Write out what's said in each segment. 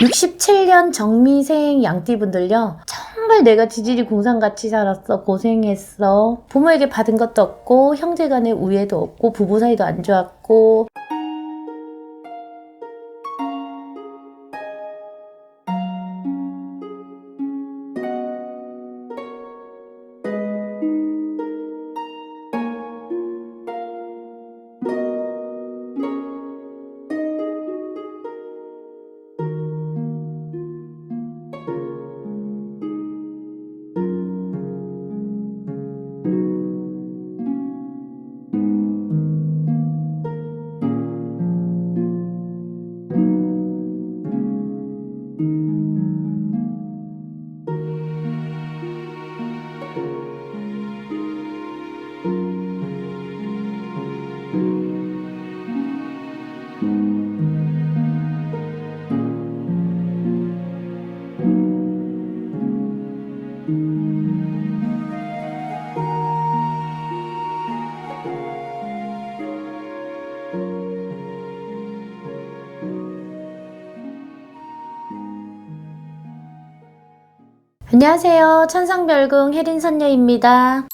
67년 정미생 양띠분들요, 정말 내가 지질이 공상같이 살았어, 고생했어, 부모에게 받은 것도 없고 형제 간의 우애도 없고 부부 사이도 안 좋았고 안녕하세요. 천상별궁 혜린선녀입니다.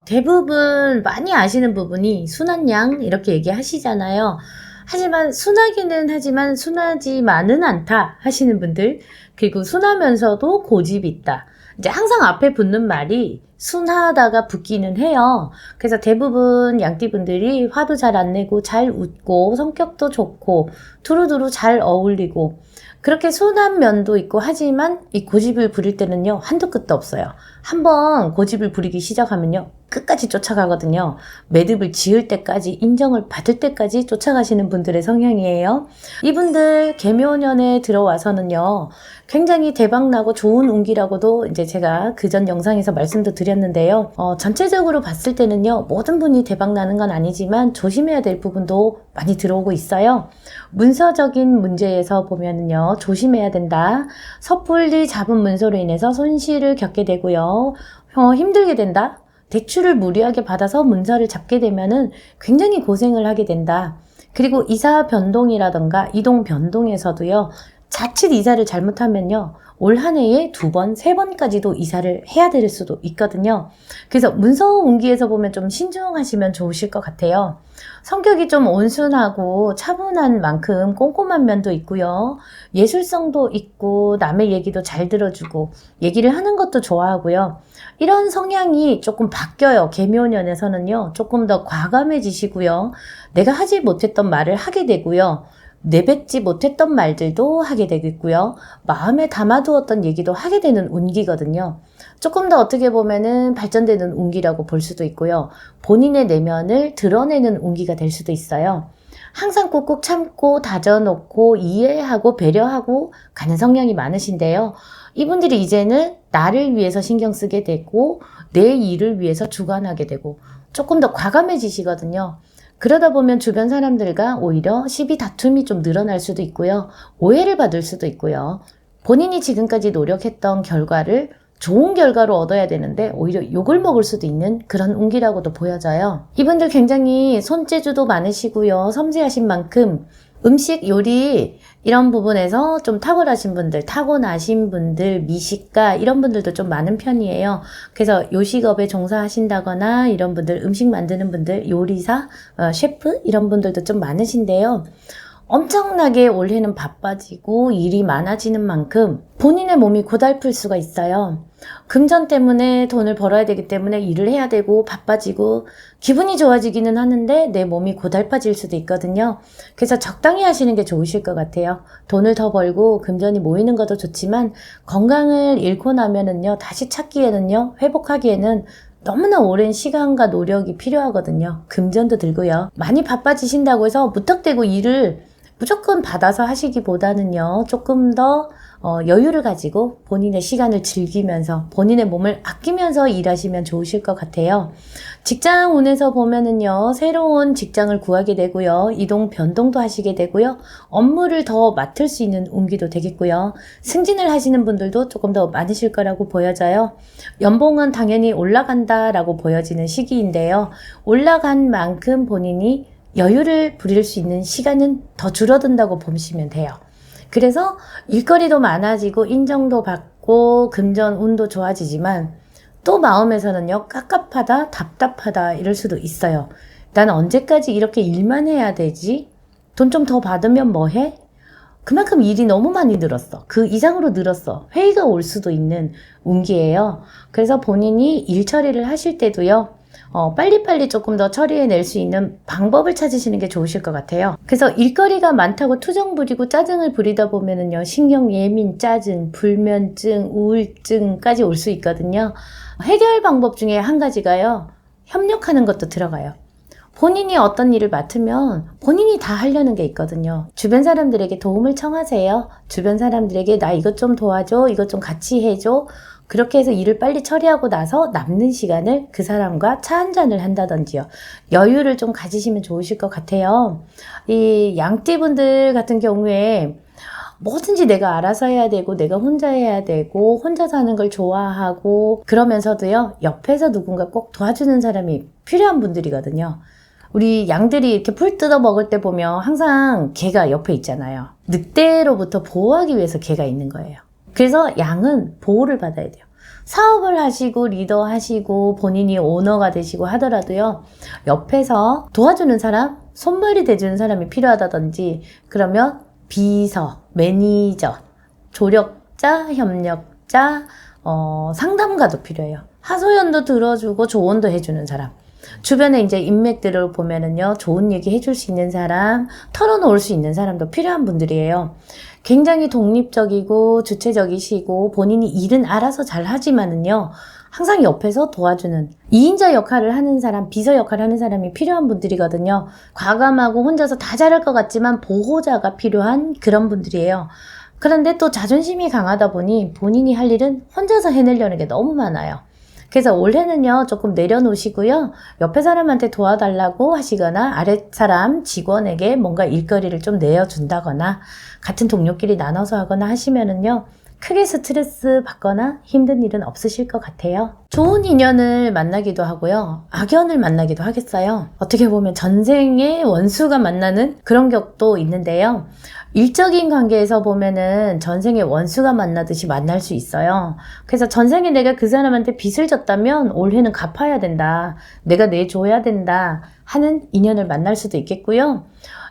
대부분 많이 아시는 부분이 순한양 이렇게 얘기하시잖아요. 하지만 순하기는 하지만 순하지만은 않다 하시는 분들, 그리고 순하면서도 고집이 있다. 이제 항상 앞에 붙는 말이 순하다가 붙기는 해요. 그래서 대부분 양띠분들이 화도 잘 안 내고 잘 웃고 성격도 좋고 두루두루 잘 어울리고 그렇게 순한 면도 있고, 하지만 이 고집을 부릴 때는요, 한도 끝도 없어요. 한번 고집을 부리기 시작하면요, 끝까지 쫓아가거든요. 매듭을 지을 때까지, 인정을 받을 때까지 쫓아가시는 분들의 성향이에요. 이분들 계묘년에 들어와서는요, 굉장히 대박나고 좋은 운기라고도 이제 제가 그전 영상에서 말씀도 드렸는데요. 전체적으로 봤을 때는요, 모든 분이 대박나는 건 아니지만 조심해야 될 부분도 많이 들어오고 있어요. 문서적인 문제에서 보면은요, 조심해야 된다. 섣불리 잡은 문서로 인해서 손실을 겪게 되고요. 힘들게 된다. 대출을 무리하게 받아서 문서를 잡게 되면은 굉장히 고생을 하게 된다. 그리고 이사 변동이라던가 이동 변동에서도요, 자칫 이사를 잘못하면요, 올 한 해에 2번, 3번까지도 이사를 해야 될 수도 있거든요. 그래서 문서 운기에서 보면 좀 신중하시면 좋으실 것 같아요. 성격이 좀 온순하고 차분한 만큼 꼼꼼한 면도 있고요. 예술성도 있고 남의 얘기도 잘 들어주고 얘기를 하는 것도 좋아하고요. 이런 성향이 조금 바뀌어요. 계묘년에서는요. 조금 더 과감해지시고요. 내가 하지 못했던 말을 하게 되고요. 내뱉지 못했던 말들도 하게 되겠고요. 마음에 담아두었던 얘기도 하게 되는 운기거든요. 조금 더 어떻게 보면은 발전되는 운기라고 볼 수도 있고요. 본인의 내면을 드러내는 운기가 될 수도 있어요. 항상 꾹꾹 참고 다져놓고 이해하고 배려하고 가는 성향이 많으신데요. 이분들이 이제는 나를 위해서 신경 쓰게 되고 내 일을 위해서 주관하게 되고 조금 더 과감해지시거든요. 그러다 보면 주변 사람들과 오히려 시비 다툼이 좀 늘어날 수도 있고요. 오해를 받을 수도 있고요. 본인이 지금까지 노력했던 결과를 좋은 결과로 얻어야 되는데 오히려 욕을 먹을 수도 있는 그런 운기라고도 보여져요. 이분들 굉장히 손재주도 많으시고요. 섬세하신 만큼 음식, 요리 이런 부분에서 좀 탁월하신 분들, 타고나신 분들, 미식가 이런 분들도 좀 많은 편이에요. 그래서 요식업에 종사하신다거나 이런 분들, 음식 만드는 분들, 요리사, 셰프 이런 분들도 좀 많으신데요. 엄청나게 올해는 바빠지고 일이 많아지는 만큼 본인의 몸이 고달플 수가 있어요. 금전 때문에 돈을 벌어야 되기 때문에 일을 해야 되고 바빠지고 기분이 좋아지기는 하는데 내 몸이 고달파질 수도 있거든요. 그래서 적당히 하시는 게 좋으실 것 같아요. 돈을 더 벌고 금전이 모이는 것도 좋지만 건강을 잃고 나면은요, 다시 찾기에는요, 회복하기에는 너무나 오랜 시간과 노력이 필요하거든요. 금전도 들고요. 많이 바빠지신다고 해서 무턱대고 일을 무조건 받아서 하시기보다는요, 조금 더 여유를 가지고 본인의 시간을 즐기면서 본인의 몸을 아끼면서 일하시면 좋으실 것 같아요. 직장 운에서 보면은요, 새로운 직장을 구하게 되고요, 이동 변동도 하시게 되고요, 업무를 더 맡을 수 있는 운기도 되겠고요, 승진을 하시는 분들도 조금 더 많으실 거라고 보여져요. 연봉은 당연히 올라간다라고 보여지는 시기인데요, 올라간 만큼 본인이 여유를 부릴 수 있는 시간은 더 줄어든다고 보시면 돼요. 그래서 일거리도 많아지고 인정도 받고 금전 운도 좋아지지만 또 마음에서는요, 깝깝하다, 답답하다 이럴 수도 있어요. 난 언제까지 이렇게 일만 해야 되지? 돈 좀 더 받으면 뭐 해? 그만큼 일이 너무 많이 늘었어. 그 이상으로 늘었어. 회의가 올 수도 있는 운기예요. 그래서 본인이 일 처리를 하실 때도요, 빨리빨리 조금 더 처리해낼 수 있는 방법을 찾으시는 게 좋으실 것 같아요. 그래서 일거리가 많다고 투정 부리고 짜증을 부리다 보면은요, 신경 예민, 짜증, 불면증, 우울증까지 올 수 있거든요. 해결 방법 중에 한 가지가요, 협력하는 것도 들어가요. 본인이 어떤 일을 맡으면 본인이 다 하려는 게 있거든요. 주변 사람들에게 도움을 청하세요. 주변 사람들에게 나 이것 좀 도와줘, 이것 좀 같이 해줘. 그렇게 해서 일을 빨리 처리하고 나서 남는 시간을 그 사람과 차 한잔을 한다든지요. 여유를 좀 가지시면 좋으실 것 같아요. 이 양띠분들 같은 경우에 뭐든지 내가 알아서 해야 되고 내가 혼자 해야 되고 혼자 사는 걸 좋아하고 그러면서도요, 옆에서 누군가 꼭 도와주는 사람이 필요한 분들이거든요. 우리 양들이 이렇게 풀 뜯어 먹을 때 보면 항상 개가 옆에 있잖아요. 늑대로부터 보호하기 위해서 개가 있는 거예요. 그래서 양은 보호를 받아야 돼요. 사업을 하시고 리더 하시고 본인이 오너가 되시고 하더라도요, 옆에서 도와주는 사람, 손발이 돼주는 사람이 필요하다든지, 그러면 비서, 매니저, 조력자, 협력자, 상담가도 필요해요. 하소연도 들어주고 조언도 해주는 사람. 주변에 이제 인맥들을 보면은요, 좋은 얘기 해줄 수 있는 사람, 털어놓을 수 있는 사람도 필요한 분들이에요. 굉장히 독립적이고 주체적이시고 본인이 일은 알아서 잘 하지만은요, 항상 옆에서 도와주는 2인자 역할을 하는 사람, 비서 역할을 하는 사람이 필요한 분들이거든요. 과감하고 혼자서 다 잘할 것 같지만 보호자가 필요한 그런 분들이에요. 그런데 또 자존심이 강하다 보니 본인이 할 일은 혼자서 해내려는 게 너무 많아요. 그래서 올해는요, 조금 내려놓으시고요, 옆에 사람한테 도와달라고 하시거나 아랫 사람 직원에게 뭔가 일거리를 좀 내어준다거나 같은 동료끼리 나눠서 하거나 하시면은요, 크게 스트레스 받거나 힘든 일은 없으실 것 같아요. 좋은 인연을 만나기도 하고요, 악연을 만나기도 하겠어요. 어떻게 보면 전생의 원수가 만나는 그런 격도 있는데요. 일적인 관계에서 보면은 전생의 원수가 만나듯이 만날 수 있어요. 그래서 전생에 내가 그 사람한테 빚을 졌다면 올해는 갚아야 된다, 내가 내줘야 된다 하는 인연을 만날 수도 있겠고요.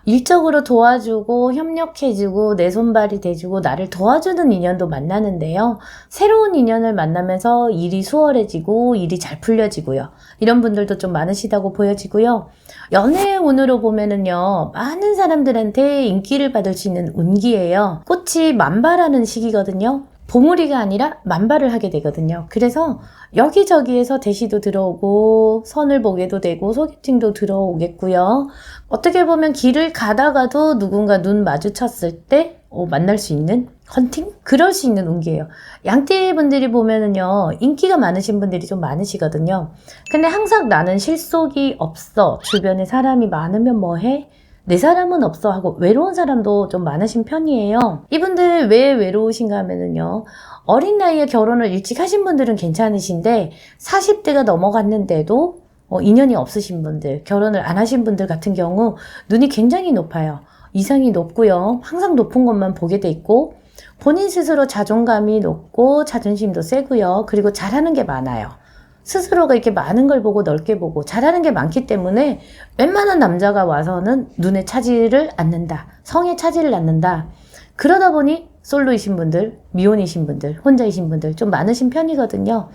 일적으로 도와주고 협력해주고 내 손발이 돼주고 나를 도와주는 인연도 만나는데요. 새로운 인연을 만나면서 일이 수월해지고 일이 잘 풀려지고요. 이런 분들도 좀 많으시다고 보여지고요. 연애의 운으로 보면은요, 많은 사람들한테 인기를 받을 수 있는 운기예요. 꽃이 만발하는 시기거든요. 봉우리가 아니라 만발을 하게 되거든요. 그래서 여기저기에서 대시도 들어오고 선을 보게도 되고 소개팅도 들어오겠고요. 어떻게 보면 길을 가다가도 누군가 눈 마주쳤을 때 만날 수 있는 헌팅? 그럴 수 있는 운기예요. 양띠 분들이 보면은요, 인기가 많으신 분들이 좀 많으시거든요. 근데 항상 나는 실속이 없어, 주변에 사람이 많으면 뭐해? 내 사람은 없어 하고 외로운 사람도 좀 많으신 편이에요. 이분들 왜 외로우신가 하면은요, 어린 나이에 결혼을 일찍 하신 분들은 괜찮으신데 40대가 넘어갔는데도 인연이 없으신 분들, 결혼을 안 하신 분들 같은 경우 눈이 굉장히 높아요. 이상이 높고요, 항상 높은 것만 보게 돼 있고 본인 스스로 자존감이 높고 자존심도 세고요, 그리고 잘하는 게 많아요. 스스로가 이렇게 많은 걸 보고 넓게 보고 잘하는 게 많기 때문에 웬만한 남자가 와서는 눈에 차지를 않는다, 성에 차지를 않는다. 그러다 보니 솔로이신 분들, 미혼이신 분들, 혼자이신 분들 좀 많으신 편이거든요.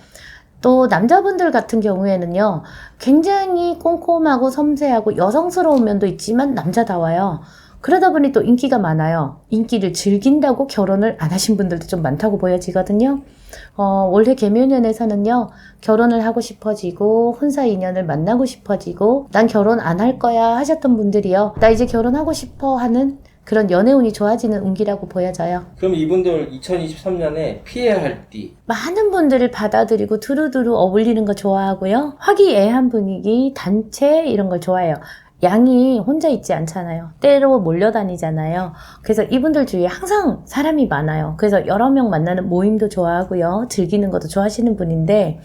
또 남자분들 같은 경우에는요, 굉장히 꼼꼼하고 섬세하고 여성스러운 면도 있지만 남자다워요. 그러다 보니 또 인기가 많아요. 인기를 즐긴다고 결혼을 안 하신 분들도 좀 많다고 보여지거든요. 올해 개묘년에서는요, 결혼을 하고 싶어지고 혼사 인연을 만나고 싶어지고 난 결혼 안 할 거야 하셨던 분들이요, 나 이제 결혼하고 싶어 하는 그런 연애운이 좋아지는 운기라고 보여져요. 그럼 이분들 2023년에 피해야 할 띠? 많은 분들을 받아들이고 두루두루 어울리는 거 좋아하고요, 화기애애한 분위기, 단체 이런 걸 좋아해요. 양이 혼자 있지 않잖아요. 때로 몰려다니잖아요. 그래서 이분들 주위에 항상 사람이 많아요. 그래서 여러 명 만나는 모임도 좋아하고요. 즐기는 것도 좋아하시는 분인데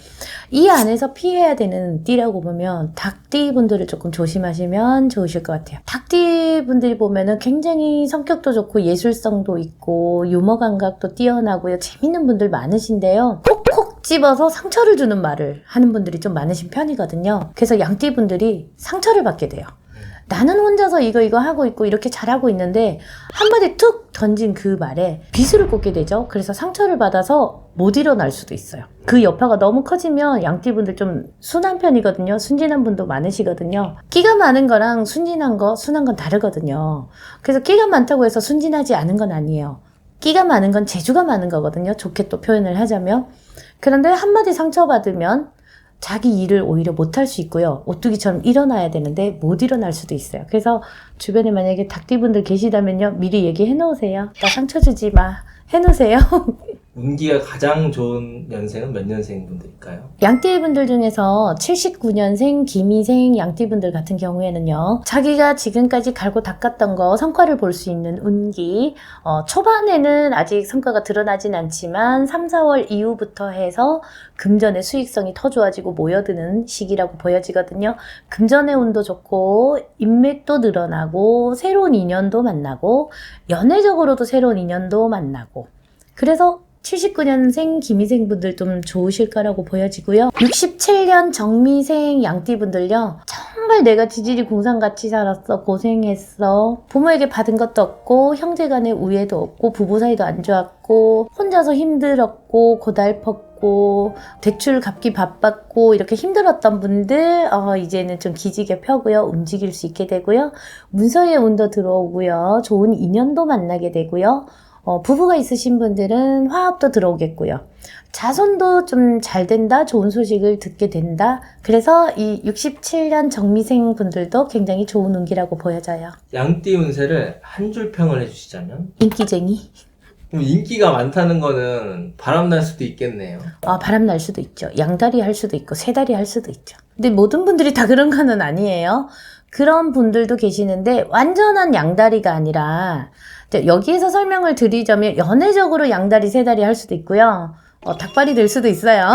이 안에서 피해야 되는 띠라고 보면 닭띠 분들을 조금 조심하시면 좋으실 것 같아요. 닭띠 분들이 보면은 굉장히 성격도 좋고 예술성도 있고 유머 감각도 뛰어나고요. 재밌는 분들 많으신데요. 콕콕 집어서 상처를 주는 말을 하는 분들이 좀 많으신 편이거든요. 그래서 양띠 분들이 상처를 받게 돼요. 나는 혼자서 이거 하고 있고 이렇게 잘하고 있는데 한마디 툭 던진 그 말에 비수를 꽂게 되죠. 그래서 상처를 받아서 못 일어날 수도 있어요. 그 여파가 너무 커지면 양띠분들 좀 순한 편이거든요. 순진한 분도 많으시거든요. 끼가 많은 거랑 순진한 건 다르거든요. 그래서 끼가 많다고 해서 순진하지 않은 건 아니에요. 끼가 많은 건 재주가 많은 거거든요. 좋게 또 표현을 하자면. 그런데 한마디 상처받으면 자기 일을 오히려 못할 수 있고요. 오뚜기처럼 일어나야 되는데 못 일어날 수도 있어요. 그래서 주변에 만약에 닭띠분들 계시다면요. 미리 얘기해 놓으세요. 나 상처 주지 마. 해 놓으세요. 운기가 가장 좋은 연생은 몇 년생 분들일까요? 양띠분들 중에서 79년생, 기미생 양띠분들 같은 경우에는요. 자기가 지금까지 갈고 닦았던 거 성과를 볼 수 있는 운기. 초반에는 아직 성과가 드러나진 않지만 3, 4월 이후부터 해서 금전의 수익성이 더 좋아지고 모여드는 시기라고 보여지거든요. 금전의 운도 좋고 인맥도 늘어나고 새로운 인연도 만나고 연애적으로도 새로운 인연도 만나고 그래서 79년생 기미생 분들 좀 좋으실 거라고 보여지고요. 67년 정미생 양띠분들요. 정말 내가 지질이 공상같이 살았어. 고생했어. 부모에게 받은 것도 없고 형제 간의 우애도 없고 부부 사이도 안 좋았고 혼자서 힘들었고 고달펐고 대출 갚기 바빴고 이렇게 힘들었던 분들 이제는 좀 기지개 펴고요. 움직일 수 있게 되고요. 문서의 운도 들어오고요. 좋은 인연도 만나게 되고요. 부부가 있으신 분들은 화합도 들어오겠고요. 자손도 좀 잘 된다, 좋은 소식을 듣게 된다. 그래서 이 67년 정미생 분들도 굉장히 좋은 운기라고 보여져요. 양띠 운세를 한 줄 평을 해주시자면? 인기쟁이. 그럼 인기가 많다는 거는 바람날 수도 있겠네요. 바람 날 수도 있죠. 양다리 할 수도 있고 세다리 할 수도 있죠. 근데 모든 분들이 다 그런 거는 아니에요. 그런 분들도 계시는데 완전한 양다리가 아니라 여기에서 설명을 드리자면 연애적으로 양다리 세다리 할 수도 있고요. 닭발이 될 수도 있어요.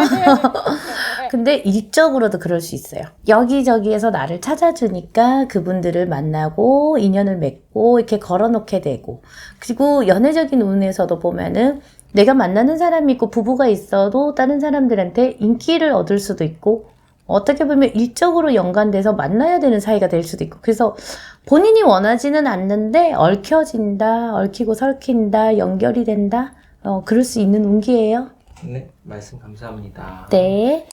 근데 일적으로도 그럴 수 있어요. 여기저기에서 나를 찾아주니까 그분들을 만나고 인연을 맺고 이렇게 걸어놓게 되고 그리고 연애적인 운에서도 보면은 내가 만나는 사람이 있고 부부가 있어도 다른 사람들한테 인기를 얻을 수도 있고 어떻게 보면 일적으로 연관돼서 만나야 되는 사이가 될 수도 있고 그래서 본인이 원하지는 않는데 얽혀진다, 얽히고 설킨다, 연결이 된다 그럴 수 있는 운기예요. 네, 말씀 감사합니다. 네.